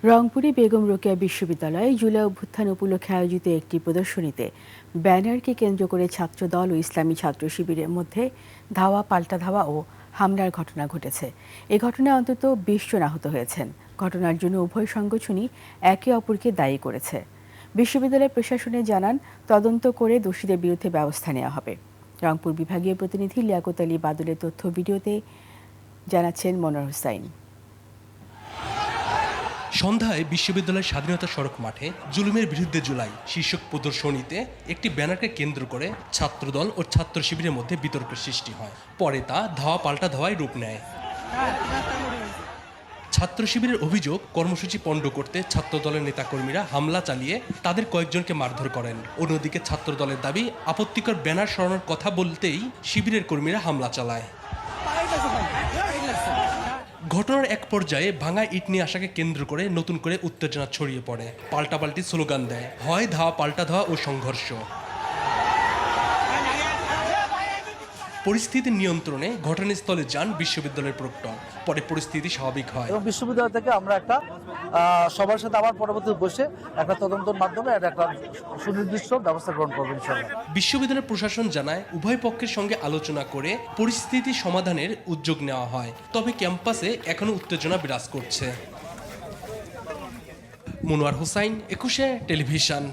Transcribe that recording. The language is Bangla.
রংপুরে বেগম রোকেয়া বিশ্ববিদ্যালয়ে জুলাই অভ্যুত্থান উপলক্ষে আয়োজিত একটি প্রদর্শনীতে ব্যানারকে কেন্দ্র করে ছাত্রদল ও ইসলামী ছাত্র শিবিরের মধ্যে ধাওয়া পাল্টা ধাওয়া ও হামলার ঘটনা ঘটেছে। এ ঘটনায় অন্তত ২০ জন আহত হয়েছেন। ঘটনার জন্য উভয় সংগঠনই একে অপরকে দায়ী করেছে। বিশ্ববিদ্যালয় প্রশাসনে জানান, তদন্ত করে দোষীদের বিরুদ্ধে ব্যবস্থা নেওয়া হবে। রংপুর বিভাগীয় প্রতিনিধি লিয়াকত আলী বাদলের তথ্য ভিডিওতে জানাচ্ছেন মনোয়ার হোসাইন। সন্ধ্যায় বিশ্ববিদ্যালয়ের স্বাধীনতা সড়ক মাঠে জুলুমের বিরুদ্ধে জুলাই শীর্ষক প্রদর্শনীতে একটি ব্যানারকে কেন্দ্র করে ছাত্রদল ও ছাত্র শিবিরের মধ্যে বিতর্কের সৃষ্টি হয়। পরে তা ধাওয়া পাল্টা ধাওয়ায় রূপ নেয়। ছাত্র শিবিরের অভিযোগ, কর্মসূচি পণ্ড করতে ছাত্রদলের নেতাকর্মীরা হামলা চালিয়ে তাদের কয়েকজনকে মারধর করেন। অন্যদিকে ছাত্রদলের দাবি, আপত্তিকর ব্যানার সরানোর কথা বলতেই শিবিরের কর্মীরা হামলা চালায়। ঘটনার এক পর্যায়ে ভাঙা ইট নিয়ে আসাকে কেন্দ্র করে নতুন করে উত্তেজনা ছড়িয়ে পড়ে। পাল্টাপাল্টি স্লোগান দেয়, হয় ধাওয়া পাল্টা ধাওয়া ও সংঘর্ষ। পরিস্থিতি নিয়ন্ত্রণে ঘটনাস্থলে যান বিশ্ববিদ্যালয়ের প্রক্টর। পরে পরিস্থিতি স্বাভাবিক হয় এবং বিশ্ববিদ্যালয় থেকে আমরা একটা সবার সাথে আবার পরবর্তী বসে একটা তদন্তের মাধ্যমে একটা সুনির্দিষ্ট ব্যবস্থা গ্রহণ করবো ইনশাআল্লাহ। বিশ্ববিদ্যালয় প্রশাসন জানায়, উভয় পক্ষের সঙ্গে আলোচনা করে পরিস্থিতি সমাধানের উদ্যোগ নেওয়া হয়। তবে ক্যাম্পাসে এখনো উত্তেজনা বিরাজ করছে। মনোয়ার হোসাইন, ২১ টেলিভিশন।